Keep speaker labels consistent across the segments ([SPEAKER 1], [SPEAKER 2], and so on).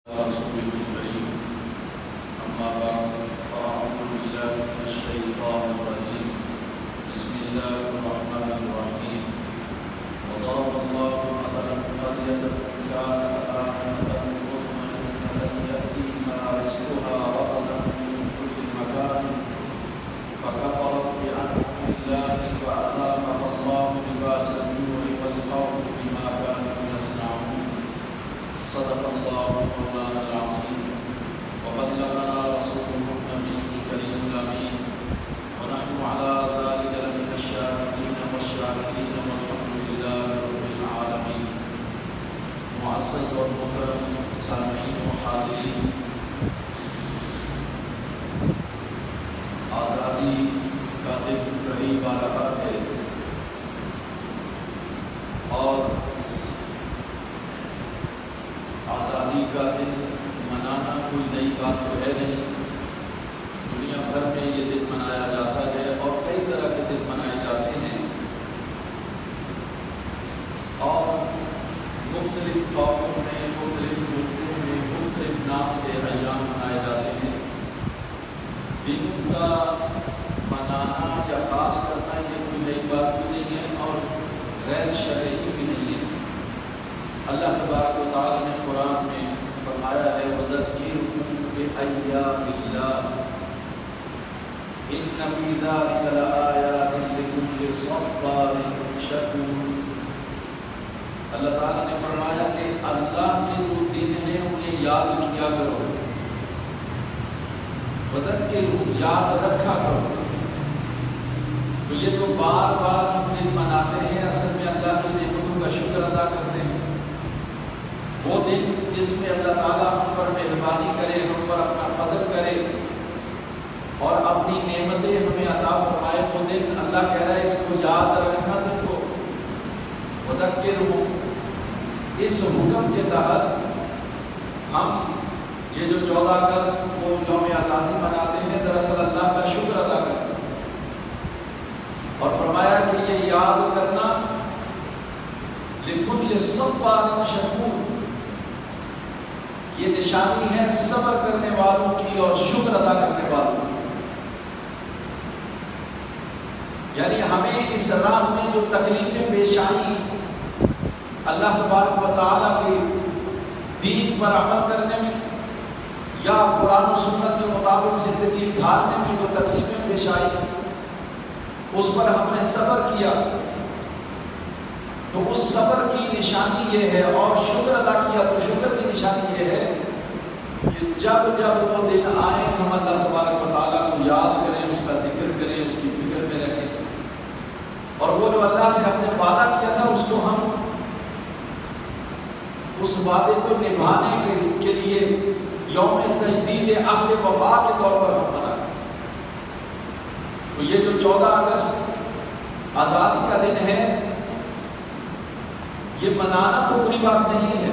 [SPEAKER 1] رسول الكريم أما بعد فأعوذ بالله من الشيطان الرجيم بسم الله الرحمن الرحيم وضرب الله مثلا قرية كانت آمنة مطمئنة يأتيها رزقها رغدا من كل مكان فكفرت بأنعم الله فأذاقها الله لباس الجوع والخوف بما كانوا يصنعون صدق الله مولانا العظيم وبلغنا رسوله النبي الكريم الأمين ونحن على ذلك لمن الشاهدين والشاكرين والحمد لله رب العالمين. معزز والمكرم سامعين وحاضرين، آزادی کا دن قریب آ رہا ہے اور آزادی کا دن منانا کوئی نئی بات تو ہے نہیں. دنیا بھر میں یہ دن منایا جاتا ہے اور کئی طرح کے دن منائے جاتے ہیں اور مختلف قوموں میں مختلف ملکوں میں مختلف نام سے ایام منائے جاتے ہیں. دن کا منانا یا خاص کرنا یہ کوئی نئی بات بھی نہیں ہے اور غیر شرعی بھی نہیں ہے. اللہ تبارک و تعالیٰ نے قرآن میں فرمایا ہے وَذَكِّرْهُمْ بِأَيَّامِ اللَّهِ إِنَّ فِي ذَلِكَ لَآيَاتٍ لِكُلِّ صَبَّارٍ شَكُورٍ. اللہ تعالیٰ نے فرمایا کہ اللہ کے جو دن ہیں انہیں یاد کیا کرو. وَذَكِّرْهُمْ یاد رکھا کرو. تو یہ تو بار بار ہم دن مناتے ہیں، اصل میں اللہ کی نعمتوں کا شکر ادا کرتے ہیں. وہ دن جس میں اللہ تعالیٰ ہم پر مہربانی کرے، ہم پر اپنا فضل کرے اور اپنی نعمتیں ہمیں عطا فرمائے، وہ دن اللہ کہہ رہا ہے اس کو یاد رکھنا تم کو. وذکرہم، اس حکم کے تحت ہم یہ جو 14 اگست کو یوم آزادی مناتے ہیں دراصل اللہ کا شکر ادا کرتے ہیں اور فرمایا کہ یہ یاد کرنا لکل صبار شکور، یہ نشانی ہے صبر کرنے والوں کی اور شکر ادا کرنے والوں کی. یعنی ہمیں اس راہ میں جو تکلیفیں پیش آئیں اللہ تبارک و تعالیٰ کے دین پر عمل کرنے میں یا قرآن و سنت کے مطابق زندگی ڈھالنے میں جو تکلیفیں پیش آئیں اس پر ہم نے صبر کیا تو اس صبر کی نشانی یہ ہے، اور شکر ادا کیا تو شکر کی نشانی یہ ہے کہ جب جب وہ دن آئیں ہم اللہ تبارک و تعالیٰ کو یاد کریں، اس کا ذکر کریں، اس کی فکر میں رہیں اور وہ جو اللہ سے ہم نے وعدہ کیا تھا اس کو ہم اس وعدے کو نبھانے کے لیے یوم تجدید عہد وفا کے طور پر ہم منائیں. تو یہ جو 14 اگست آزادی کا دن ہے یہ منانا تو بری بات نہیں ہے،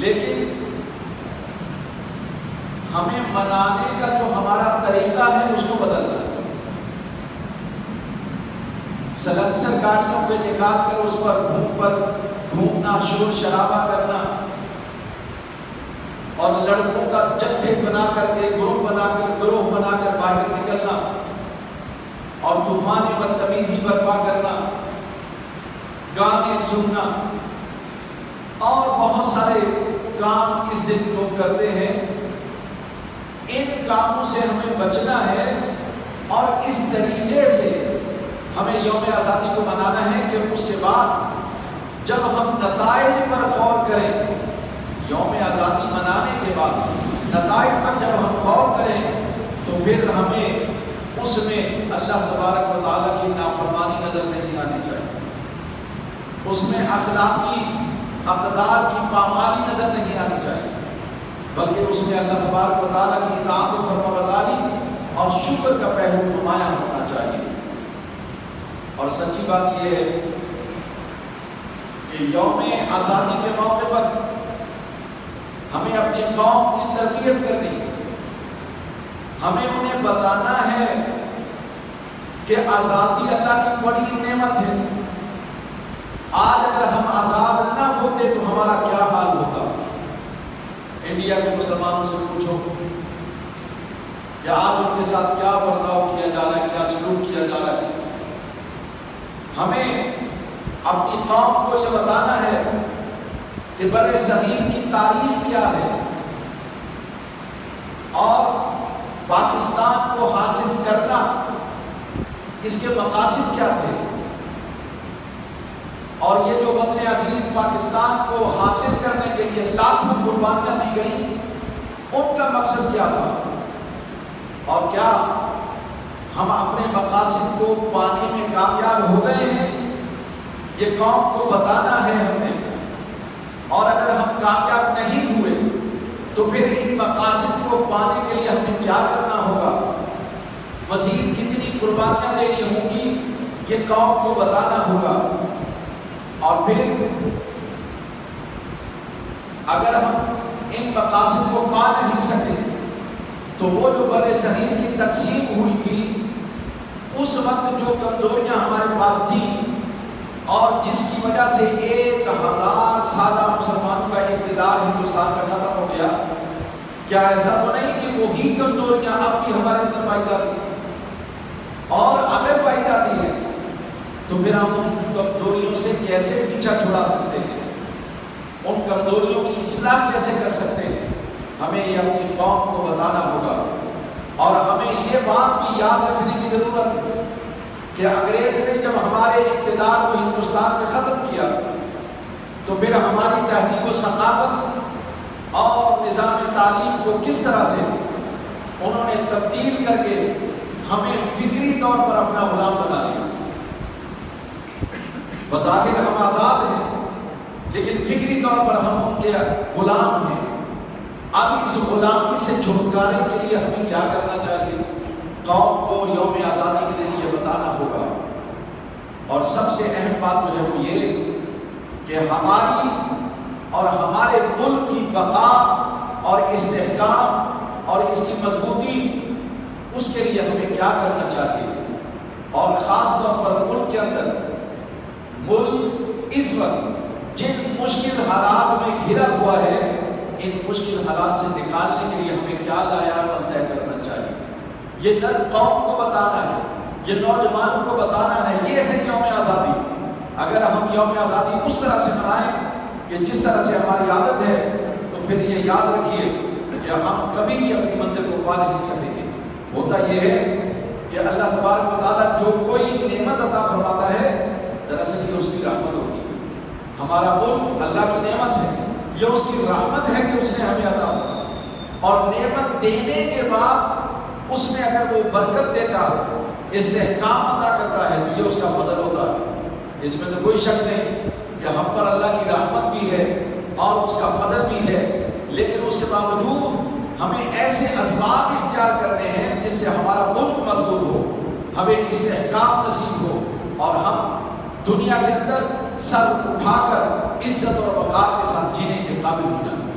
[SPEAKER 1] لیکن ہمیں منانے کا جو ہمارا طریقہ ہے اس کو بدلنا ہے. سلنسر گاڑیوں کو نکال کر اس پر گھومنا، شور شرابہ کرنا اور لڑکوں کا جتھے بنا کر کے گروہ بنا کر باہر نکلنا اور طوفان بدتمیزی برپا کرنا، گانے سننا اور بہت سارے کام اس دن لوگ کرتے ہیں. ان کاموں سے ہمیں بچنا ہے اور اس طریقے سے ہمیں یوم آزادی کو منانا ہے کہ اس کے بعد جب ہم نتائج پر غور کریں، یوم آزادی منانے کے بعد نتائج پر جب ہم غور کریں تو پھر ہمیں اس میں اللہ تبارک و تعالیٰ کی نافرمانی نظر نہیں آنی چاہیے، اس میں اخلاقی اقدار کی پامالی نظر نہیں آنی چاہیے، بلکہ اس میں اللہ تبارک و تعالیٰ کی اطاعت و فرمانبرداری اور شکر کا پہلو نمایاں ہونا چاہیے. اور سچی بات یہ ہے کہ یوم آزادی کے موقع پر ہمیں اپنی قوم کی تربیت کرنی ہے. ہمیں انہیں بتانا ہے کہ آزادی اللہ کی بڑی نعمت ہے. آج اگر ہم آزاد نہ ہوتے تو ہمارا کیا حال ہوتا. کہ آج ان کے ساتھ کیا برتاؤ کیا جا رہا ہے، کیا سلوک کیا جا رہا ہے۔ ہمیں اپنی قوم کو یہ بتانا ہے کہ بر صغیر کی تاریخ کیا ہے اور پاکستان کو حاصل کرنا اس کے مقاصد کیا تھے، اور یہ جو وطن عزیز پاکستان کو حاصل کرنے کے لیے لاکھوں قربانیاں دی گئیں، ان کا مقصد کیا تھا، اور کیا ہم اپنے مقاصد کو پانے میں کامیاب ہو گئے ہیں، یہ قوم کو بتانا ہے ہمیں۔ اور اگر ہم کامیاب نہیں ہوئے تو پھر ان مقاصد کو پانے کے لیے ہمیں کیا کرنا ہوگا، مزید کتنی قربانیاں دینی ہوں گی، یہ قوم کو بتانا ہوگا۔ اور پھر اگر ہم ان مقاصد کو پا نہیں سکے تو وہ جو بر صغیر کی تقسیم ہوئی تھی، اس وقت جو کمزوریاں ہمارے پاس تھیں اور جس کی وجہ سے 1000 سالہ مسلمانوں کا اقتدار ہندوستان میں ختم ہو گیا، کیا ایسا تو نہیں کہ وہی کمزوریاں اب بھی ہمارے اندر پائی جاتی ہیں؟ اور اگر پائی جاتی ہیں تو پھر ہم ان کمزوریوں سے کیسے پیچھا چھڑا سکتے ہیں، ان کمزوریوں کی اصلاح کیسے کر سکتے ہیں؟ ہمیں یہ اپنی قوم کو بتانا ہوگا، اور ہمیں یہ بات بھی یاد رکھنے کی ضرورت ہے کہ انگریز نے جب ہمارے اقتدار کو ہندوستان میں ختم کیا تو پھر ہماری تہذیب و ثقافت اور نظام تعلیم کو کس طرح سے انہوں نے تبدیل کر کے ہمیں فکری طور پر اپنا غلام بنا لیا۔ بظاہر ہم آزاد ہیں لیکن فکری طور پر ہم ان کے غلام ہیں۔ اب اس غلامی سے چھٹکارے کے لیے ہمیں کیا کرنا چاہیے؟ قوم کو یوم آزادی کے دن یہ بتانا ہوگا، اور سب سے اہم بات جو ہے وہ یہ کہ ہماری اور ہمارے ملک کی بقا اور استحکام اور اس کی مضبوطی، اس کے لیے ہمیں کیا کرنا چاہیے، اور خاص طور پر ملک کے اندر، ملک اس وقت جن مشکل حالات میں گھرا ہوا ہے، ان مشکل حالات سے نکالنے کے لیے ہمیں کیا عمل طے کرنا چاہیے، یہ قوم کو بتانا ہے، یہ نوجوانوں کو بتانا ہے۔ یہ ہے یوم آزادی۔ اگر ہم یوم آزادی اس طرح سے منائیں کہ جس طرح سے ہماری عادت ہے، تو پھر یہ یاد رکھیے کہ ہم کبھی بھی اپنی منزل کو پا نہیں سکیں گے۔ ہوتا یہ ہے کہ اللہ تبارک و تعالیٰ جو کوئی نعمت عطا فرماتا ہے، دراصل یہ اس کی رحمت ہوتی ہے۔ ہمارا ملک اللہ کی نعمت ہے، یہ اس کی رحمت ہے کہ اس نے ہمیں عطا فرمایا، اور نعمت دینے کے بعد اس میں اگر وہ برکت دیتا ہے، استحکام عطا کرتا ہے، تو یہ اس کا فضل ہوتا ہے۔ اس میں تو کوئی شک نہیں کہ ہم پر اللہ کی رحمت بھی ہے اور اس کا فضل بھی ہے، لیکن اس کے باوجود ہمیں ایسے اسباب اختیار کرنے ہیں جس سے ہمارا ملک مضبوط ہو، ہمیں استحکام نصیب ہو، اور ہم دنیا کے اندر سر اٹھا کر عزت اور وقار کے ساتھ جینے کے قابل ہو جائیں۔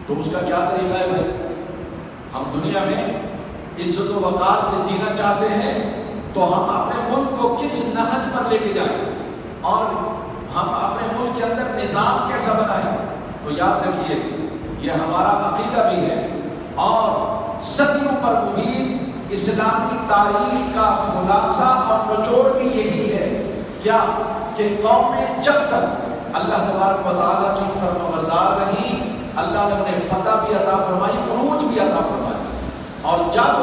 [SPEAKER 1] تو اس کا کیا طریقہ ہے بھائی؟ ہم دنیا میں عزت و وقار سے جینا چاہتے ہیں تو ہم اپنے ملک کو کس نہج پر لے کے جائیں، اور ہم اپنے ملک کے اندر نظام کیسا بنائیں؟ تو یاد رکھیے یہ ہمارا عقیدہ بھی ہے، اور صدیوں پر محیط اسلامی تاریخ کا خلاصہ اور نچوڑ بھی یہی ہے، کیا کہ قومیں جب تک اللہ تبارک و تعالیٰ کی فرمانبردار رہیں، اللہ نے انہیں فتح بھی عطا فرمائی، عروج بھی عطا فرمائی، اور جب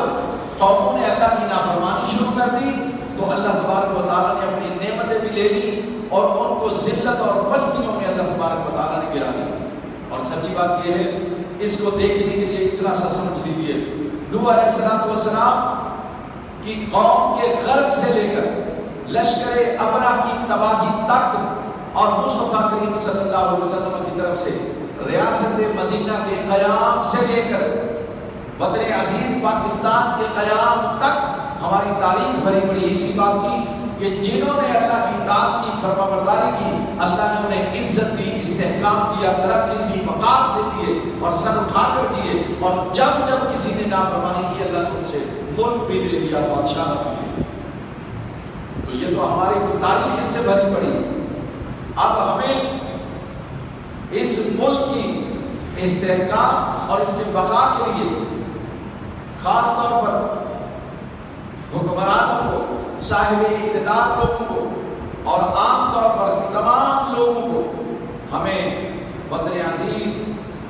[SPEAKER 1] قوموں نے اللہ کی نافرمانی شروع کر دی تو اللہ تبارک و تعالیٰ نے اپنی نعمتیں بھی لے لی اور ان کو ذلت اور پستیوں میں اللہ تبارک و تعالیٰ نے گرا دیا۔ اور سچی بات یہ ہے، اس کو دیکھنے کے لیے اتنا سا سمجھ لیجیے، نوح علیہ السلام کی قوم کے غرق سے لے کر لشکر ابرہ کی تباہی تک، اور مصطفیٰ کریم صلی اللہ علیہ وسلم کی طرف سے ریاست مدینہ کے قیام سے لے کر وطن عزیز پاکستان کے قیام تک ہماری تاریخ بھری بڑی اسی بات کی کہ جنہوں نے اللہ کی اطاعت کی، فرمانبرداری کی، اللہ نے انہیں عزت دی، استحکام دیا، ترقی دی، وقار سے دیے اور سر اٹھا کر دیے، اور جب جب کسی نے نافرمانی کی اللہ نے ان سے ملک بھی لے لیا، بادشاہ بھی لے۔ تو یہ تو ہماری تاریخ اس سے بھری پڑی ہے۔ اب ہمیں اس ملک کی استحکام اور اس کی بقا کے لیے خاص طور پر حکمرانوں کو، صاحب اقتدار لوگوں کو، اور عام طور پر تمام لوگوں کو ہمیں وطن عزیز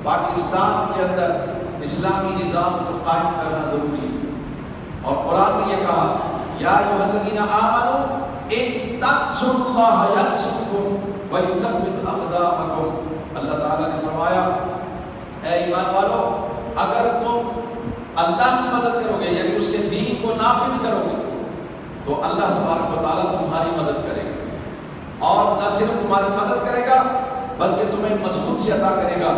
[SPEAKER 1] پاکستان کے اندر اسلامی نظام کو قائم کرنا ضروری ہے۔ اور قرآن میں یہ کہا یا ایھا الذین آمنوا ان تنصروا اللہ ینصرکم ویثبت اقدامکم۔ اللہ تعالیٰ نے فرمایا اے ایمان والو، اگر تم اللہ کی مدد کرو گے، یعنی اس کے دین کو نافذ کرو گے، تو اللہ تبارک و تعالیٰ تمہاری مدد کرے گا، اور نہ صرف تمہاری مدد کرے گا بلکہ تمہیں مضبوطی عطا کرے گا،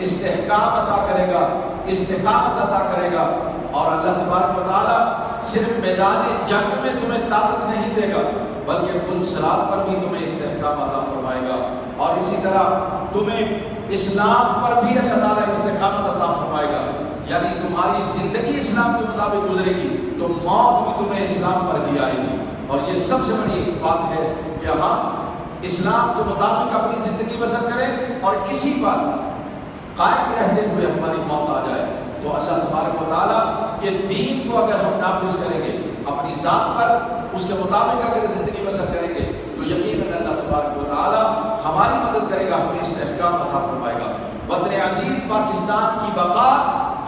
[SPEAKER 1] استحکام عطا کرے گا، استقامت عطا کرے گا، اور اللہ تبارک و تعالیٰ صرف میدان جنگ میں تمہیں طاقت نہیں دے گا بلکہ پل صراط پر بھی تمہیں استحکام عطا فرمائے گا، اور اسی طرح تمہیں اسلام پر بھی اللہ تعالیٰ استقامت عطا فرمائے گا، یعنی تمہاری زندگی اسلام کے مطابق گزرے گی تو موت بھی تمہیں اسلام پر ہی آئے گی۔ اور یہ سب سے بڑی بات ہے کہ ہم اسلام کے مطابق اپنی زندگی بسر کریں اور اسی پر قائم رہتے ہوئے ہماری موت آ جائے تو اللہ تبارک و تعالیٰ کے دین کو اگر ہم نافذ کریں گے، اپنی ذات پر اس کے مطابق اگر زندگی بسر کریں گے تو یقیناً اللہ تبارک و تعالیٰ ہماری مدد کرے گا، ہمیں استحکام عطا فرمائے گا۔ وطن عزیز پاکستان کی بقا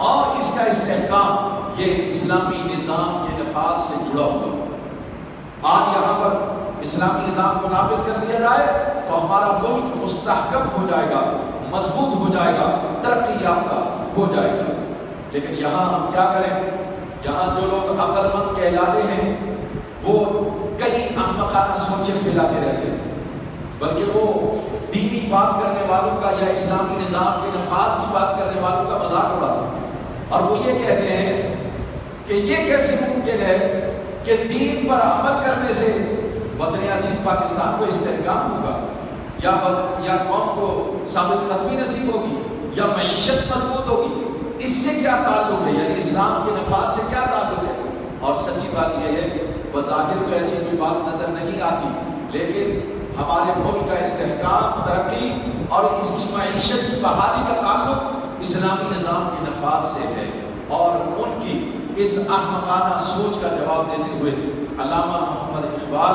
[SPEAKER 1] اور اس کا استحکام یہ اسلامی نظام کے نفاذ سے جڑا ہوا۔ آج یہاں پر اسلامی نظام کو نافذ کر دیا جائے تو ہمارا ملک مستحکم ہو جائے گا، مضبوط ہو جائے گا، ترقی یافتہ ہو جائے گا۔ لیکن یہاں ہم کیا کریں؟ یہاں جو لوگ عقل مند کہلاتے ہیں وہ کئی احمقانہ سوچیں پھیلاتے رہتے ہیں، بلکہ وہ دینی بات کرنے والوں کا یا اسلامی نظام کے نفاذ کی بات کرنے والوں کا مذاق اڑاتے ہیں، اور وہ یہ کہتے ہیں کہ یہ کیسے ممکن ہے کہ دین پر عمل کرنے سے وطن عزیز پاکستان کو استحکام ہوگا، یا قوم کو ثابت قدمی نصیب ہوگی، یا معیشت مضبوط ہوگی۔ اس سے کیا تعلق ہے؟ یعنی اسلام کے نفاذ سے کیا تعلق ہے؟ اور سچی بات یہ ہے بظاہر تو ایسی کوئی بات نظر نہیں آتی، لیکن ہمارے ملک کا استحکام، ترقی اور اس کی معیشت کی بحالی کا تعلق اسلامی نظام کے نفاذ سے ہے۔ اور ان کی اس احمقانہ سوچ کا جواب دیتے ہوئے علامہ محمد اقبال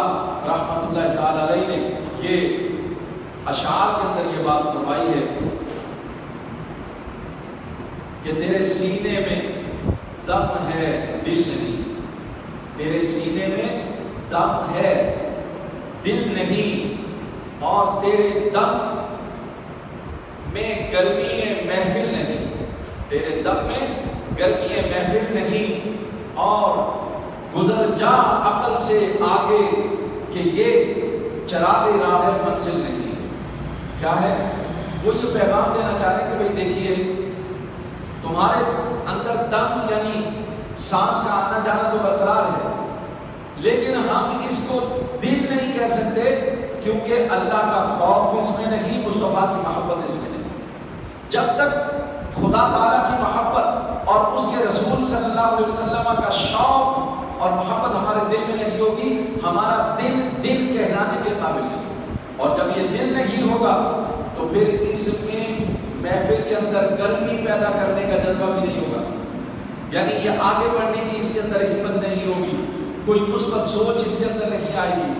[SPEAKER 1] رحمۃ اللہ تعالی علیہ نے یہ اشعار کے اندر یہ بات فرمائی ہے کہ تیرے سینے میں دم ہے دل نہیں، تیرے سینے میں دم ہے دل نہیں، اور تیرے دم میں گرمی محفل نہیں، تیرے دم میں گرمی محفل نہیں، اور گزر جا عقل سے آگے کہ یہ چراغ راہ منزل نہیں۔ کیا ہے وہ؟ یہ پیغام دینا چاہ رہے ہیں کہ بھئی دیکھیے تمہارے اندر دم یعنی سانس کا آنا جانا تو برقرار ہے، لیکن ہم اس کو دل نہیں کہہ سکتے کیونکہ اللہ کا خوف اس میں نہیں، مصطفیٰ کی محبت اس میں نہیں۔ جب تک خدا تعالیٰ کی محبت اور اس کے رسول صلی اللہ علیہ وسلم کا شوق اور محبت ہمارے دل میں نہیں ہوگی، ہمارا دل دل کہلانے کے قابل نہیں۔ اور جب یہ دل نہیں ہوگا تو پھر اس میں محفل کے اندر گرمی پیدا کرنے کا جذبہ بھی نہیں ہوگا، یعنی یہ آگے بڑھنے کی اس کے اندر ہمت نہیں ہوگی، کوئی مثبت سوچ اس کے اندر نہیں آئے گی۔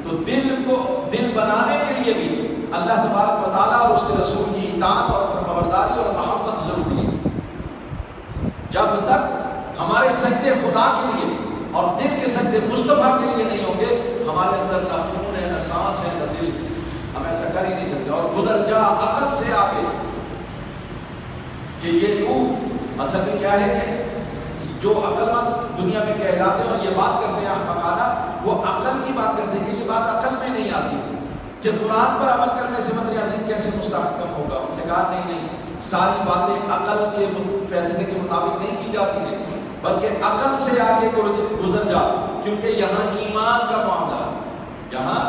[SPEAKER 1] تو دل کو دل بنانے کے لیے بھی اللہ تبارک و تعالیٰ اور اس کے رسول کی اطاعت اور فرمانبرداری اور محبت ضروری ہے۔ جب تک ہمارے سجدے خدا کے لیے اور دل کے سجدے مصطفیٰ کے لیے نہیں ہوں گے، ہمارے اندر نہ خون ہے، نہ سانس ہے، نہ دل، ہم ایسا کر ہی نہیں سکتے۔ اور گزر جا عقل سے آگے کہ یہ لوگ اصل میں کیا ہے کہ جو عقل مند دنیا میں کہلاتے ہیں اور یہ بات کرتے ہیں احمقانہ، وہ عقل کی بات کرتے ہیں کہ یہ بات عقل میں نہیں آتی کہ قرآن پر عمل کرنے سے وطن عزیز کیسے مستحکم ہوگا۔ ان سے کہا نہیں، ساری باتیں عقل کے فیصلے کے مطابق نہیں کی جاتی ہیں، بلکہ عقل سے آگے گزر جا، کیونکہ یہاں ایمان کا معاملہ ہے، یہاں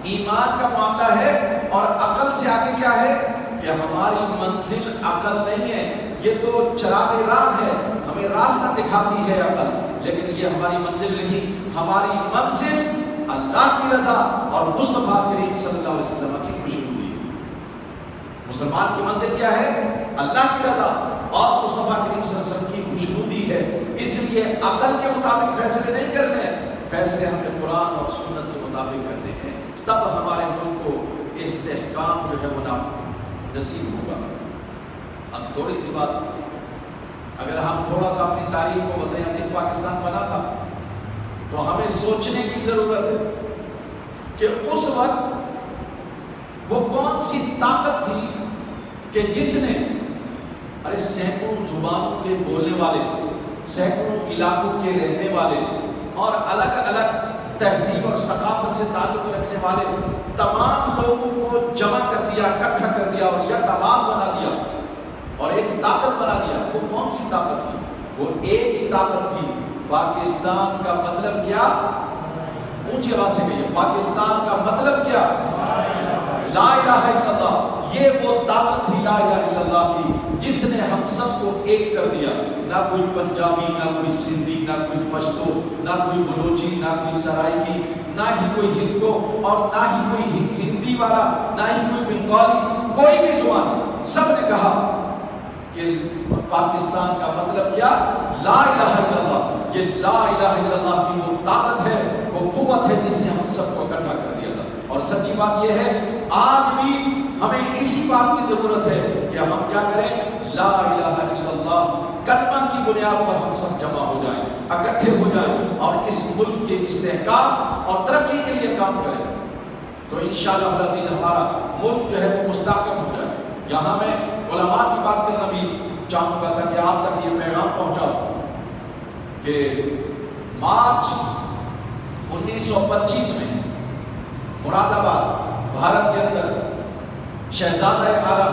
[SPEAKER 1] ایمان کا معاملہ ہے، اور عقل سے آگے کیا ہے کہ ہماری منزل عقل نہیں ہے، یہ تو چراغ راہ ہے، ہمیں راستہ دکھاتی ہے عقل، لیکن یہ ہماری منزل نہیں۔ ہماری منزل اللہ کی رضا اور مصطفیٰ کریم صلی اللہ علیہ وسلم کی خوشنودی ہے۔ مسلمان کی منزل کیا ہے؟ اللہ کی رضا اور مصطفیٰ کریم صلی اللہ علیہ وسلم کی خوشنودی ہے۔ اس لیے عقل کے مطابق فیصلے نہیں کرنے ہیں، فیصلے ہمیں قرآن اور سنت کے مطابق کرنے ہیں، تب ہمارے ملک کو استحکام جو ہے وہ نصیب ہوگا۔ اب تھوڑی سی بات، اگر ہم تھوڑا سا اپنی تاریخ کو بتائیں، جب پاکستان بنا تھا تو ہمیں سوچنے کی ضرورت ہے کہ اس وقت وہ کون سی طاقت تھی کہ جس نے سینکڑوں زبانوں کے بولنے والے، سینکڑوں علاقوں کے رہنے والے اور الگ الگ تہذیب اور ثقافت سے تعلق رکھنے والے تمام لوگوں کو جمع کر دیا، اکٹھا کر دیا اور یک آواز بنا دیا اور ایک طاقت بنا دیا۔ وہ کون سی طاقت تھی؟ وہ ایک ہی طاقت تھی، پاکستان کا مطلب کیا؟ اونچی آواز سے کہیے، پاکستان کا مطلب کیا؟ لا الہ الا اللہ۔ یہ وہ طاقت تھی لا الہ الا اللہ کی جس نے ہم سب کو ایک کر دیا۔ نہ کوئی پنجابی، نہ کوئی سندھی، نہ کوئی پشتو، نہ کوئی بلوچی، نہ کوئی سرائکی، نہ ہی کوئی ہندکو اور نہ ہی کوئی ہندی والا، نہ ہی کوئی بنگالی، کوئی بھی زبان، سب نے کہا کہ پاکستان کا مطلب کیا؟ لا الہ الا اللہ۔ یہ لا الہ الا اللہ کی وہ طاقت ہے، وہ قوت ہے جس نے ہم سب کو اکٹھا کر دیا تھا۔ اور سچی بات یہ ہے آج بھی ہمیں اسی بات کی ضرورت ہے کہ ہم کیا کریں؟ لا الہ الا اللہ کلمہ کی بنیاد پر ہم سب جمع ہو جائیں، اکٹھے ہو جائیں اور اس ملک کے استحکام اور ترقی کے لیے کام کریں، تو انشاءاللہ العزیز ہمارا ملک جو ہے وہ مستحکم ہو جائے۔ یہاں میں علماء کی بات کرنا بھی چاہوں گا تاکہ آپ تک یہ پیغام پہنچا کہ مارچ 1925 میں مراد آباد بھارت کے اندر شہزادہ اعلیٰ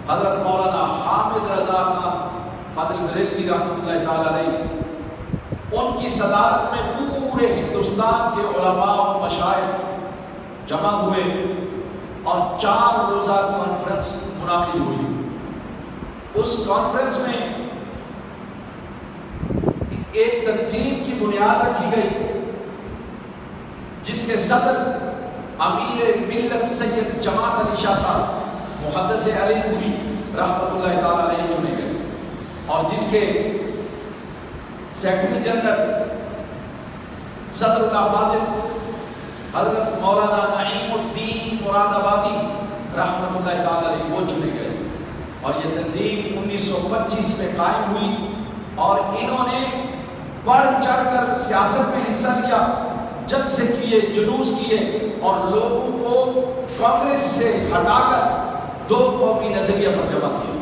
[SPEAKER 1] حضرت مولانا حامد رضا خان فاضل بریلوی رحمۃ اللہ تعالی علیہ، ان کی صدارت میں پورے ہندوستان کے علماء و مشائخ جمع ہوئے اور 4 روزہ کانفرنس منعقد ہوئی۔ اس کانفرنس میں ایک تنظیم کی بنیاد رکھی گئی جس کے صدر امیر ملت سید جماعت علی شاہ صاحب محدث علی پوری رحمۃ اللہ تعالی علیہ چنے گئے، اور جس کے سیکرٹری جنرل صدر اللہ فاضل حضرت مولانا نعیم الدین مراد آبادی رحمۃ اللہ تعالی علیہ وہ چنے گئے، اور یہ تنظیم 1925 میں قائم ہوئی اور انہوں نے بڑھ چڑھ کر سیاست میں حصہ لیا، جلسے کیے، جلوس کیے اور لوگوں کو کانگریس سے ہٹا کر 2 قومی نظریہ پر جمع کیا۔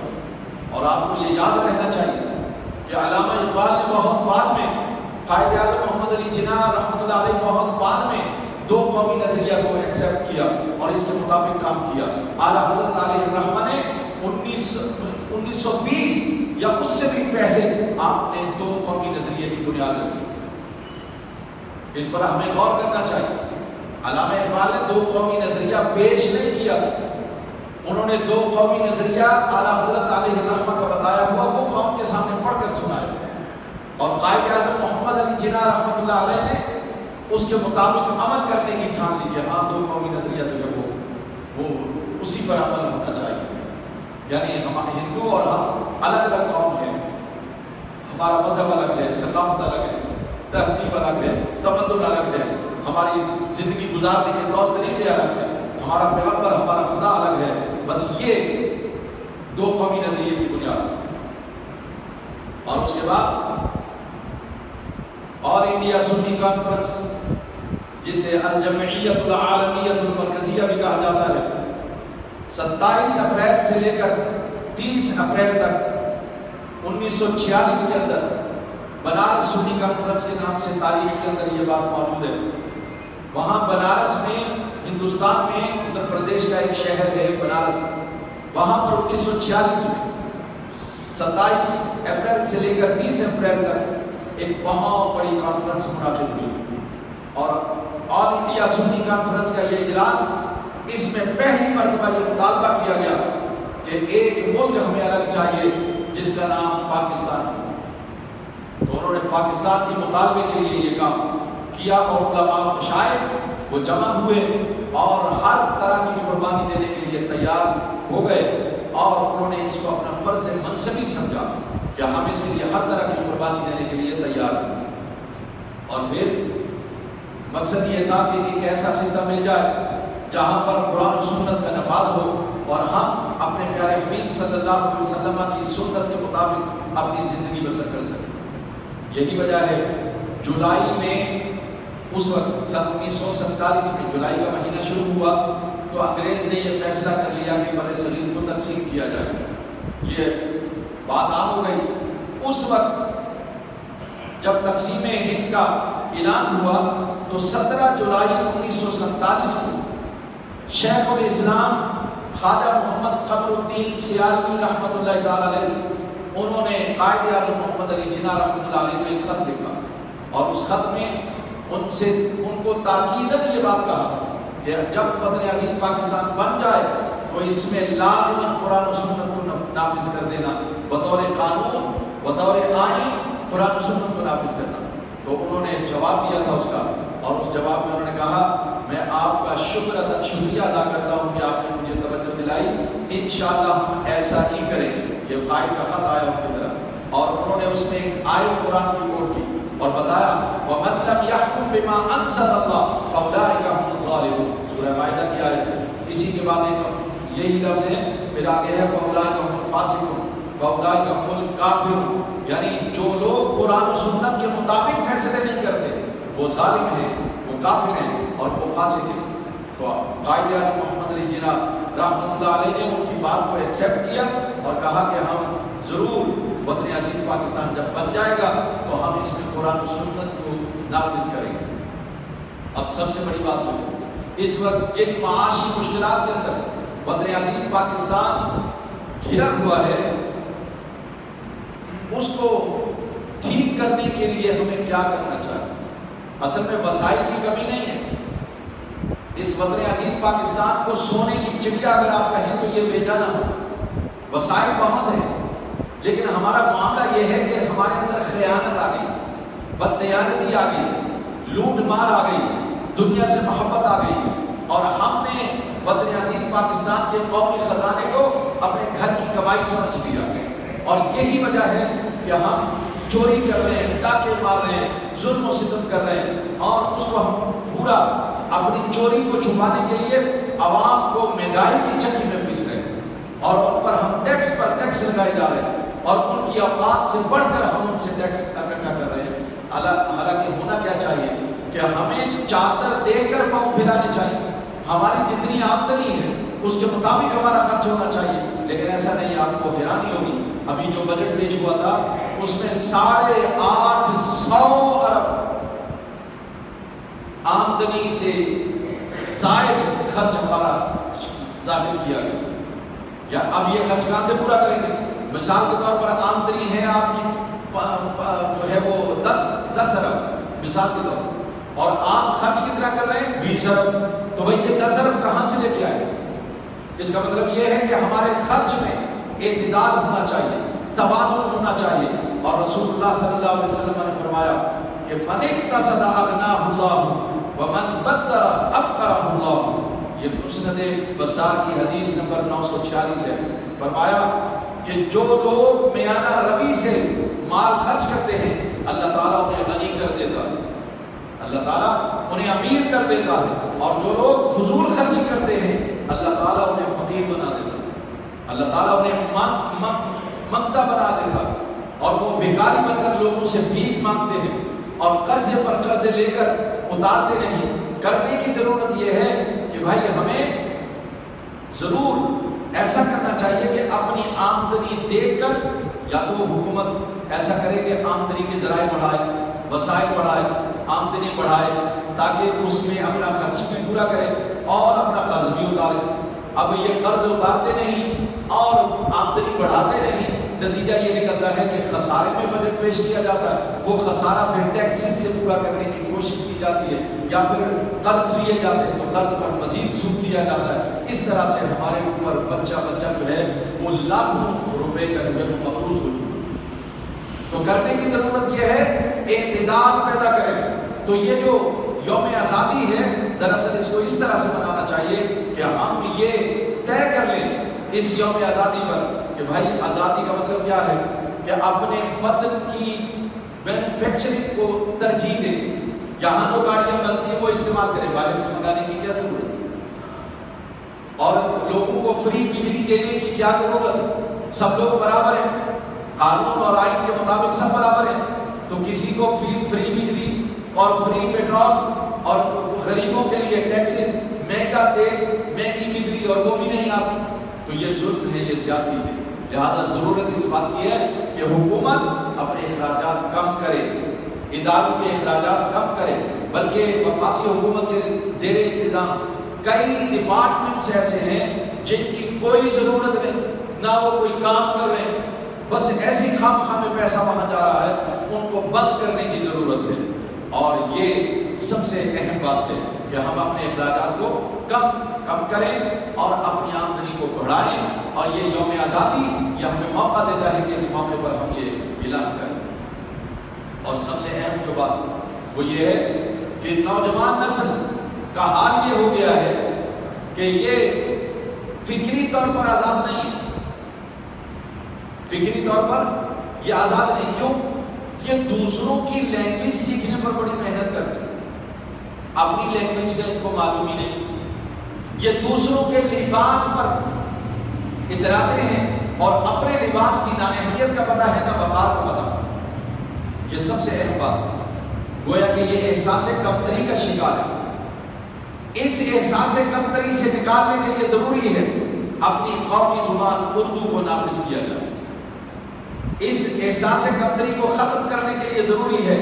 [SPEAKER 1] اور آپ کو یہ یاد رہنا چاہیے کہ علامہ اقبال نے بہت بعد میں، قائد اعظم محمد علی جناح رحمۃ اللہ علیہ بہت بعد میں 2 قومی نظریہ کو ایکسیپٹ کیا اور اس کے مطابق کام کیا۔ اعلیٰ حضرت علیہ الرحمہ نے 1920 یا اس سے بھی پہلے آپ نے 2 قومی نظریے کی بنیاد رکھی۔ اس پر ہمیں غور کرنا چاہیے۔ علامہ اقبال نے 2 قومی نظریہ پیش نہیں کیا، انہوں نے 2 قومی نظریہ اعلیٰ حضرت علیہ الرحمہ کا بتایا ہوا وہ قوم کے سامنے پڑھ کر سنایا، اور قائد اعظم محمد علی جناح رحمۃ اللہ علیہ نے اس کے مطابق عمل کرنے کی ٹھان لی کہ ہاں 2 قومی نظریہ جو ہے وہ اسی پر عمل ہونا چاہیے۔ یعنی ہم ہندو اور ہم الگ الگ قوم ہیں، ہمارا مذہب الگ ہے، ثقافت الگ ہے، تہذیب الگ ہے، تمدن الگ ہے، ہماری زندگی گزارنے کے طور طریقے الگ ہیں، ہمارا پیغمبر ہمارا خدا الگ ہے، بس یہ 2 قومی نظریے کی بنیاد۔ اور اس کے بعد آل انڈیا سنی کانفرنس، جسے الجمعیت العالمیت المرکزیہ بھی کہا جاتا ہے، 27 اپریل سے لے کر 30 اپریل تک 1946 کے اندر بنارس سنی کانفرنس کے نام سے تاریخ کے اندر یہ بات موجود ہے۔ وہاں بنارس میں، ہندوستان میں اتر پردیش کا ایک شہر ہے بنارس، وہاں پر 1946 میں 27 اپریل سے لے کر 30 اپریل تک ایک بہت بڑی کانفرنس منعقد ہوئی، اور آل انڈیا سنی کانفرنس کا یہ اجلاس، اس میں پہلی مرتبہ یہ مطالبہ کیا گیا کہ ایک ملک ہمیں الگ چاہیے جس کا نام پاکستان ہے۔ تو انہوں نے پاکستان کے مطالبے کے لیے یہ کام کیا، اور علماء و مشائخ وہ جمع ہوئے اور ہر طرح کی قربانی دینے کے لیے تیار ہو گئے، اور انہوں نے اس کو اپنا فرض منصبی سمجھا کہ ہم اس کے لیے ہر طرح کی قربانی دینے کے لیے تیار ہیں۔ اور پھر مقصد یہ تھا کہ ایک ایسا خطہ مل جائے جہاں پر قرآن و سنت کا نفاذ ہو اور ہم اپنے پیارے حبیب صلی اللہ علیہ وسلم کی سنت کے مطابق اپنی زندگی بسر کر سکیں۔ یہی وجہ ہے جولائی میں اس وقت سن 1947 میں جولائی کا مہینہ شروع ہوا تو انگریز نے یہ فیصلہ کر لیا کہ بر صغیر کو تقسیم کیا جائے۔ یہ بات عام ہو گئی۔ اس وقت جب تقسیم ہند کا اعلان ہوا تو 17 جولائی 1947 کو شیخ الاسلام خواجہ محمد قمر الدین سیالوی رحمۃ اللہ تعالی علیہ انہوں نے قائد اعظم محمد علی جناح رحمۃ اللہ علیہ کو ایک خط لکھا اور اس خط میں ان کو تاکیداً یہ بات کہا کہ جب وطن عزیز پاکستان بن جائے تو اس میں لازماً قرآن و سنت کو نافذ کر دینا، بطور قانون بطور آئین قرآن و سنت کو نافذ کرنا۔ تو انہوں نے جواب دیا تھا اس کا، اور اس جواب میں انہوں نے کہا میں آپ کا شکریہ ادا کرتا ہوں کہ آپ نے مجھے توجہ دلائی، انشاءاللہ ہم ایسا ہی کریں گے۔ یہ قائد کا خط آیا ان کی طرف اور انہوں نے اس میں ایک آیت قرآن کی کوٹ کی اور بتایا وَمَن لَّمْ يَحْكُم بِمَا أَنزَلَ اللَّهُ فَأُولَٰئِكَ هُمُ الظَّالِمُونَ۔ سورہ مائدہ کی آیت، اسی کے بعد ایک یہی لفظ ہے، پھر آگے ہے فَأُولَٰئِكَ هُمُ الْفَاسِقُونَ فَأُولَٰئِكَ هُمُ الْكَافِرُونَ، یعنی جو لوگ قرآن و سنت کے مطابق فیصلے نہیں کرتے وہ ظالم ہیں، وہ کافر ہیں اور وہ فاسق ہیں۔ تو قائد اعظم محمد علی جناح رحمۃ اللہ علیہ نے ان کی بات کو ایکسیپٹ کیا اور کہا کہ ہم ضرور وطن عزیز پاکستان جب بن جائے گا تو ہم اس میں قرآن و سنت کو نافذ کریں گے۔ اب سب سے بڑی بات ہے اس وقت جن معاشی مشکلات کے اندر وطن عزیز پاکستان گھرا ہوا ہے اس کو ٹھیک کرنے کے لیے ہمیں کیا کرنا چاہیے؟ اصل میں وسائل کی کمی نہیں ہے۔ اس وطن عزیز پاکستان کو سونے کی چڑیا اگر آپ کہیں تو یہ بھیجا نہ ہو، وسائل بہت ہیں لیکن ہمارا معاملہ یہ ہے کہ ہمارے اندر خیانت آ گئی، بددیانتی آ گئی، لوٹ مار آ گئی، دنیا سے محبت آ گئی اور ہم نے وطن عزیز پاکستان کے قومی خزانے کو اپنے گھر کی کمائی سمجھ لیا اور یہی وجہ ہے کہ ہم چوری کر رہے ہیں، ڈاکے مار رہے ہیں، ظلم و ستم کر رہے ہیں اور اس کو ہم پورا اپنی چوری کو چھپانے کے لیے عوام کو مہنگائی کی چکی میں پیس رہے ہیں اور ان پر ہم ٹیکس پر ٹیکس لگائے جا رہے ہیں اور ان کی اوقات سے بڑھ کر ہم ان سے ٹیکس اکٹھا کر رہے ہیں۔ حالانکہ ہونا کیا چاہیے کہ ہمیں چادر دے کر پاؤں پھیلانے چاہیے، ہماری جتنی آمدنی ہے اس کے مطابق ہمارا خرچ ہونا چاہیے، لیکن ایسا نہیں۔ آپ کو حیرانی ہوگی ابھی جو بجٹ پیش ہوا تھا اس میں 850 ارب آمدنی سے زائد خرچ ہمارا ظاہر کیا گیا۔ یا اب یہ خرچ کہاں سے پورا کریں گے؟ مثال کے طور پر آمدنی ہے آپ کی جو ہے وہ 10 ارب مثال کے طور پر، اور آپ خرچ کتنا کر رہے ہیں 20 ارب، تو بھائی یہ 10 ارب کہاں سے لے کے آئے؟ اس کا مطلب یہ ہے کہ ہمارے خرچ میں اعتدال ہونا چاہیے، توازن ہونا چاہیے، اور رسول اللہ صلی اللہ علیہ وسلم نے فرمایا کہ من اقتصد اغناہ اللہ ومن بدر افقرہ اللہ۔ یہ مسند بزار کی حدیث نمبر 946 ہے۔ فرمایا کہ جو لوگ میانہ روی سے مال خرچ کرتے ہیں اللہ تعالیٰ انہیں غنی کر دیتا ہے، اللہ تعالیٰ انہیں امیر کر دیتا ہے، اور جو لوگ فضول خرچی کرتے ہیں اللہ تعالیٰ انہیں فقیر بنا دیتا ہے، اللہ تعالیٰ انہیں منگتا بنا دیتا ہے اور وہ بھکاری بن کر لوگوں سے بھیک مانگتے ہیں اور قرضے پر قرضے لے کر اتارتے نہیں۔ کرنے کی ضرورت یہ ہے کہ بھائی ہمیں ضرور ایسا کرنا چاہیے کہ اپنی آمدنی دیکھ کر یا تو حکومت ایسا کرے کہ آمدنی کے ذرائع بڑھائے، وسائل بڑھائے، آمدنی بڑھائے تاکہ اس میں اپنا خرچ بھی پورا کرے اور اپنا قرض بھی اتارے۔ اب یہ قرض اتارتے نہیں اور آمدنی بڑھاتے نہیں، نتیجہ یہ نکلتا ہے کہ خسارے میں بجٹ پیش کیا جاتا ہے، وہ خسارہ پھر ٹیکسز سے پورا کرنے کی کوشش کی جاتی ہے، یا پھر قرض لیے جاتے ہیں تو قرض پر مزید سود لیا جاتا ہے۔ اس طرح سے ہمارے اوپر بچہ جو ہے وہ لاکھوں روپے کا جو ہے مقروض ہو چکا ہے۔ تو کرنے کی ضرورت یہ ہے اعتدال پیدا کریں۔ تو یہ جو یوم آزادی ہے دراصل اس کو اس طرح سے منانا چاہیے کہ ہم یہ طے کر لیں اس یوم آزادی پر کہ بھائی آزادی کا مطلب کیا ہے کہ اپنے وطن کی مینوفیکچرنگ کو ترجیح دے، یہاں جو گاڑیاں بنتی ہیں وہ استعمال کرے، باہر سے منگانے کی کیا ضرورت ہے؟ اور لوگوں کو فری بجلی دینے کی کیا ضرورت ہے؟ سب لوگ برابر ہیں، قانون اور آئین کے مطابق سب برابر ہیں، تو کسی کو فری بجلی اور فری پیٹرول اور غریبوں کے لیے ٹیکسز، مہنگا تیل، مہنگی بجلی اور وہ بھی نہیں آتی، تو یہ ظلم ہے، یہ زیادتی ہے۔ لہذا ضرورت اس بات کی ہے کہ حکومت اپنے اخراجات کم کرے، اداروں کے اخراجات کم کرے، بلکہ وفاقی حکومت کے زیر انتظام کئی ڈپارٹمنٹس ایسے ہیں جن کی کوئی ضرورت نہیں، نہ وہ کوئی کام کر رہے ہیں، بس ایسی خام میں پیسہ وہاں جا رہا ہے، ان کو بند کرنے کی ضرورت ہے۔ اور یہ سب سے اہم بات ہے کہ ہم اپنے اخراجات کو کم کریں اور اپنی آمدنی کو بڑھائیں، اور یہ یوم آزادی یہ ہمیں موقع دیتا ہے کہ اس موقع پر ہم یہ اعلان کریں۔ اور سب سے اہم جو بات وہ یہ ہے کہ نوجوان نسل کا حال یہ ہو گیا ہے کہ یہ فکری طور پر آزاد نہیں ہے، فکری طور پر یہ آزاد نہیں، کیوں؟ یہ دوسروں کی لینگویج سیکھنے پر بڑی محنت کرتے ہیں، اپنی لینگویج کا ان کو معلوم ہی نہیں، یہ دوسروں کے لباس پر اتراتے ہیں اور اپنے لباس کی نہ اہمیت کا پتہ ہے نہ وقار کا پتہ۔ یہ سب سے اہم بات ہے، گویا کہ یہ احساس کمتری کا شکار ہے۔ اس احساس کمتری سے نکالنے کے لیے ضروری ہے اپنی قومی زبان اردو کو نافذ کیا جائے۔ اس احساس کمتری کو ختم کرنے کے لیے ضروری ہے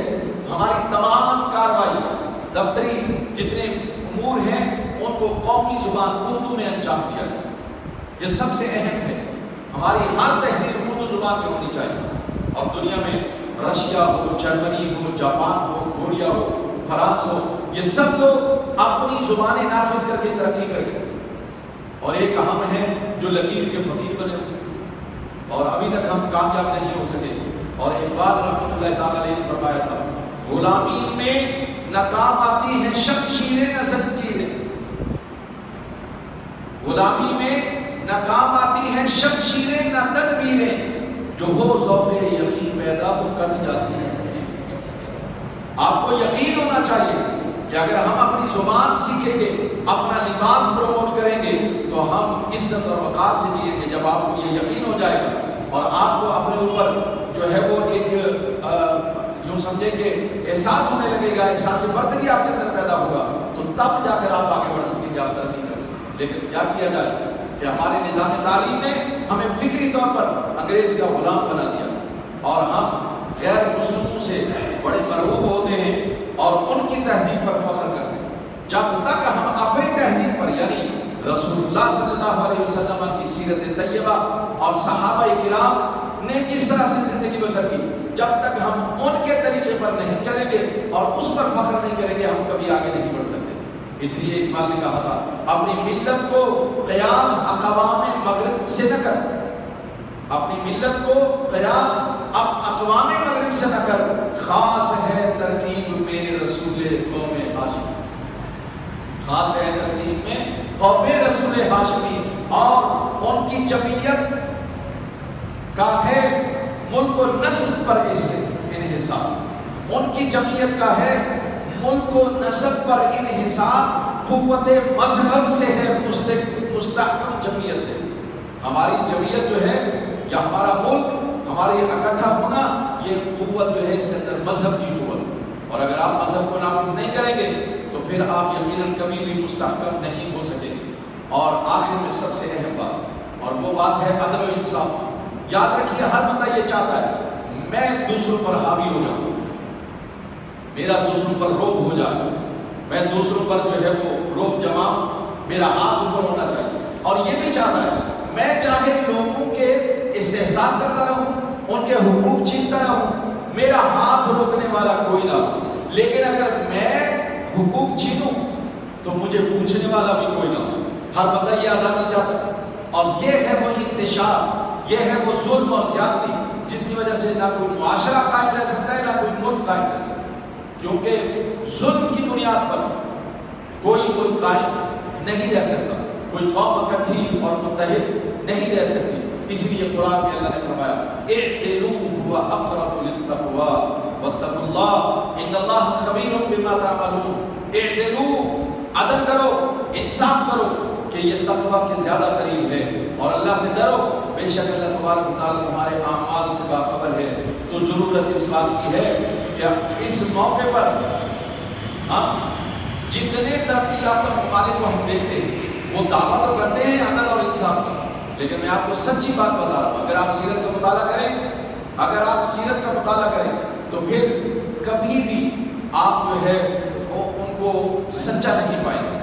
[SPEAKER 1] ہماری تمام کارروائی، دفتری جتنے امور ہیں ان کو قومی زبان اردو میں انجام دیا جائے۔ یہ سب سے اہم ہے، ہماری ہر تحریر اردو زبان میں ہونی چاہیے، اور دنیا میں رشیا ہو، جرمنی ہو، جاپان ہو، کوریا ہو، فرانس ہو، یہ سب لوگ اپنی زبانیں نافذ کر کے ترقی کر گئے، اور ایک اہم ہے جو لکیر کے فقیر بنے، اور ابھی تک ہم کامیاب نہیں ہو سکے۔ اور اقبال رحمۃ اللہ تعالی علیہ نے فرمایا تھا، غلامی میں ناکام آتی ہے شمشیریں نہ زنجیریں، غلامی میں ناکام آتی ہے شمشیریں نہ تدبیریں، جو ہو ذوق یقین پیدا تو کٹ جاتی ہے۔ آپ کو یقین ہونا چاہیے کہ اگر ہم اپنی زبان سیکھیں گے، اپنا لباس پروموٹ کریں گے، تو ہم عزت اور وقار سے جئیں گے۔ جب آپ کو یہ یقین ہو جائے گا اور آپ کو اپنے اوپر جو ہے وہ ایک یوں سمجھیں کہ احساس ہونے لگے گا، احساس برتری آپ کے اندر پیدا ہوگا، تو تب جا کر آپ آگے بڑھ سکیں گے، آپ ترقی کر سکیں گے۔ لیکن کیا کیا جائے کہ ہمارے نظام تعلیم نے ہمیں فکری طور پر انگریز کا غلام بنا دیا، اور ہم غیر مسلموں سے بڑے مرغوب ہوتے ہیں اور ان کی تہذیب پر فخر کرتے ہیں۔ جب تک ہم اپنی تہذیب پر، یعنی رسول اللہ صلی اللہ علیہ وسلم کی سیرت طیبہ اور صحابہ کرام نے جس طرح سے زندگی بسر کی، جب تک ہم ان کے طریقے پر نہیں چلیں گے اور اس پر فخر نہیں کریں گے، ہم کبھی آگے نہیں بڑھ سکتے۔ اس لیے اقبال نے کہا تھا، اپنی ملت کو قیاس اقوام مغرب سے نہ کر، اپنی ملت کو قیاس اقوام مغرب سے نہ کر، خاص ہے ترکیب میں رسول قوم ہاشمی، خاص ہے ترکیب میں قوم رسول ہاشمی، اور ان کی جمعیت کا ہے ملک و نسب پر انحصار، ان کی جمعیت کا ہے ملک و نسب پر انحصار، قوت مذہب سے ہے مستحکم جمعیت ہے۔ ہماری جمعیت جو ہے یا ہمارا ملک، ہمارے اکٹھا ہونا، یہ قوت جو ہے اس کے اندر مذہب کی قوت، اور اگر آپ مذہب کو نافذ نہیں کریں گے تو پھر آپ یقیناً کبھی بھی مستحکم نہیں ہو سکیں گے۔ اور آخر میں سب سے اہم بات، اور وہ بات ہے عدل و انصاف۔ یاد رکھیے، ہر بندہ یہ چاہتا ہے میں دوسروں پر حاوی ہو جاؤں، میرا دوسروں پر روب ہو جائے، میں دوسروں پر جو ہے وہ روب جماؤں، میرا ہاتھ اوپر ہونا چاہیے، اور یہ بھی چاہتا ہے میں چاہے لوگوں کے استحسان کرتا رہوں، ان کے حقوق چھینتا رہوں، میرا ہاتھ روکنے والا کوئی نہ ہو، لیکن اگر میں حقوق چھینوں تو مجھے پوچھنے والا بھی کوئی نہ ہو۔ ہر بندہ یہ آزادی چاہتا ہے، اور یہ ہے وہ انتشار، یہ ہے وہ ظلم اور زیادتی جس کی وجہ سے نہ کوئی معاشرہ قائم رہ سکتا ہے، نہ کوئی ملک قائم رہ سکتا ہے، کیونکہ ظلم کی بنیاد پر کوئی ملک قائم نہیں رہ سکتا، کوئی قوم اکٹھی اور متحد نہیں رہ سکتی۔ اس لیے قرآن میں اللہ نے فرمایا اعدلوا هو اقرب للتقوى واتقوا الله ان الله خبير بما تعملون۔ اعدلوا، عدل کرو، انصاف کرو کہ یہ تقوی کے زیادہ قریب ہے، اور اللہ سے ڈرو، بے شک اللہ تبارک و تعالیٰ تمہارے اعمال سے باخبر ہے۔ تو ضرورت اس بات کی ہے کہ اس موقع پر جتنے ترقی یافتہ ممالک کو ہم دیکھتے ہیں وہ دعویٰ تو کرتے ہیں عدل اور انصاف کا، لیکن میں آپ کو سچی بات بتا رہا ہوں، اگر آپ سیرت کا مطالعہ کریں تو پھر کبھی بھی آپ جو ہے وہ ان کو سچا نہیں پائیں گے،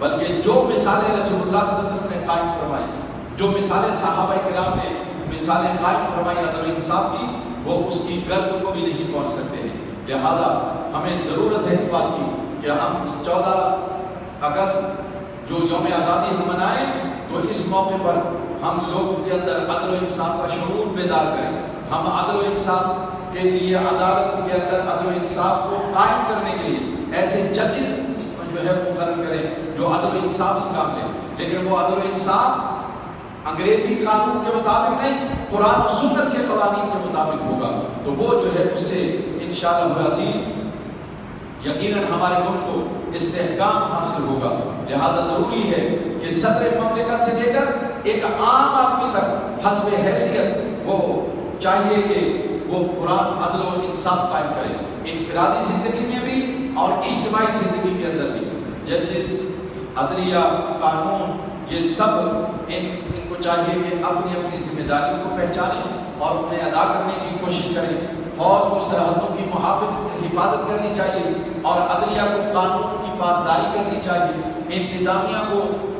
[SPEAKER 1] بلکہ جو مثالیں رسول اللہ صلی اللہ علیہ وسلم نے قائم فرمائی، جو مثالیں صحابہ کرام نے مثالیں قائم فرمائی عدل و انصاف کی، وہ اس کی گرد کو بھی نہیں پہنچ سکتے ہیں۔ لہذا ہمیں ضرورت ہے اس بات کی کہ ہم 14 اگست جو یوم آزادی ہم منائیں، تو اس موقع پر ہم لوگوں کے اندر عدل و انصاف کا شعور بیدار کریں۔ ہم عدل و انصاف کے لیے، عدالت کے اندر عدل و انصاف کو قائم کرنے کے لیے ایسے ججز جو ہے مقرر کریں جو عدل و انصاف سے کام لیں، لیکن وہ عدل و انصاف انگریزی قانون کے مطابق نہیں، قرآن و سنت کے قوانین کے مطابق ہوگا، تو وہ جو ہے اس سے انشاءاللہ العزیز یقیناً ہمارے ملک کو استحکام حاصل ہوگا۔ لہذا ضروری ہے کہ صدر مملکت سے لے کر ایک عام آدمی تک حسب حیثیت وہ چاہیے کہ وہ قرآن عدل و انصاف قائم کرے، انفرادی زندگی میں بھی اور اجتماعی زندگی کے اندر بھی۔ ججز، عدلیہ، قانون، یہ سب ان کو چاہیے کہ اپنی اپنی ذمہ داریوں کو پہچانیں اور انہیں ادا کرنے کی کوشش کریں۔ فوج کو سرحدوں کی حفاظت کرنی چاہیے، اور عدلیہ کو قانون کی پاسداری کرنی چاہیے، انتظامیہ کو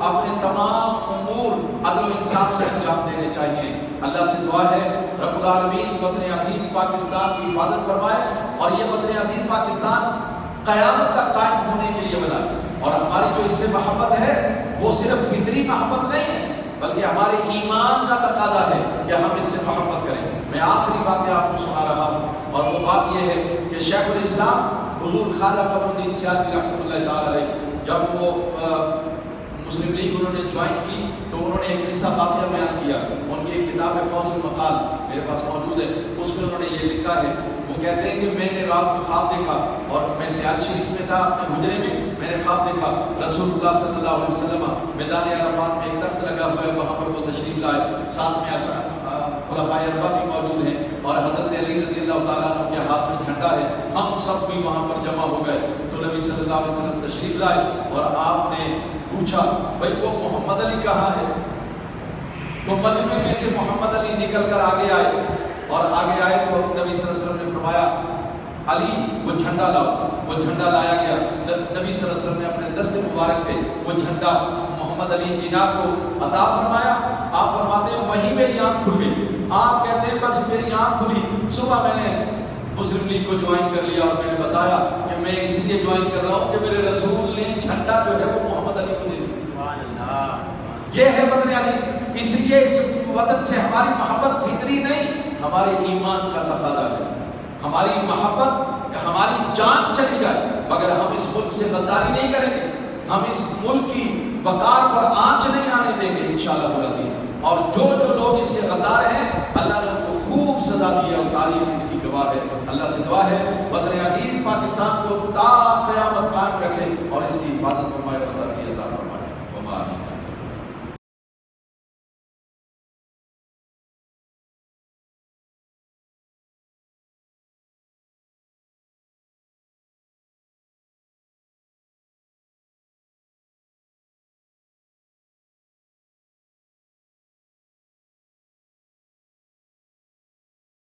[SPEAKER 1] اپنے تمام امور عدل و انصاف سے انجام دینے چاہیے۔ اللہ سے دعا ہے رب العالمین وطن عزیز پاکستان کی حفاظت فرمائے، اور یہ وطن عزیز پاکستان قیامت تک قائم ہونے کے لیے بنا، اور ہماری جو اس سے محبت ہے وہ صرف فطری محبت نہیں ہے، بلکہ ہمارے ایمان کا تقاضا ہے کہ ہم اس سے محبت کریں۔ میں آخری باتیں آپ کو سنا رہا ہوں، اور وہ بات یہ ہے کہ شیخ الاسلام حضور خواجہ قمر الدین سیالوی رحمۃ اللہ تعالی علیہ جب وہ مسلم لیگ انہوں نے جوائن کی تو انہوں نے ایک قصہ واقعہ بیان کیا۔ ان کی ایک کتاب ہے فوز المقال میرے پاس موجود ہے، اس میں انہوں نے یہ لکھا ہے، وہ کہتے ہیں کہ میں نے رات کو خواب دیکھا، اور میں سیال شریف میں تھا اپنے حجرے میں نے خواب دیکھا رسول اللہ صلی اللہ علیہ وسلم میدان عرفات میں ایک تخت لگا ہوا ہے، وہاں پر وہ تشریف لائے، ساتھ میں ایسا خلفائے اربعہ بھی موجود ہیں، اور حضرت علی رضی اللہ تعالیٰ عنہ کے ہاتھ میں جھنڈا ہے، ہم سب بھی وہاں پر جمع ہو گئے۔ تو نبی صلی اللہ علیہ وسلم تشریف لائے، اور آپ نے پوچھا بھائی وہ محمد علی کہاں ہے؟ تو مجمع میں سے محمد علی نکل کر آگے آئے، اور آگے آئے تو نبی صلی اللہ علیہ وسلم نے فرمایا علی وہ جھنڈا لاؤ۔ وہ جھنڈا لایا گیا، نبی صلی اللہ علیہ وسلم نے اپنے دست مبارک سے وہ جھنڈا محمد علی جناب کو عطا فرمایا۔ آپ فرماتے ہیں وہیں میری آنکھ کھل گئی۔ آپ کہتے ہیں بس میری آنکھ کھلی، صبح میں نے مسلم لیگ کو جوائن کر لیا، اور میں نے بتایا کہ میں اس لیے جوائن کر رہا ہوں کہ میرے رسول نے جھنڈا جو ہے وہ محمد علی کو دے دیا۔ یہ ہے وطن علی، اس لیے اس وطن سے ہماری محبت فطری نہیں، ہمارے ایمان کا تقاضا ہے۔ ہماری محبت، ہماری جان چلی جائے مگر ہم اس ملک سے غداری نہیں کریں گے، ہم اس ملک کی وقار پر آنچ نہیں آنے دیں گے انشاءاللہ العزیز۔ اور جو لوگ اس کے غدار ہیں اللہ نے ان کو خوب سزا دی ہے، اور تاریخ اس کی گواہ ہے۔ اللہ سے دعا ہے وطن عزیز پاکستان کو تا قیامت قائم رکھے اور اس کی حفاظت فرمائے۔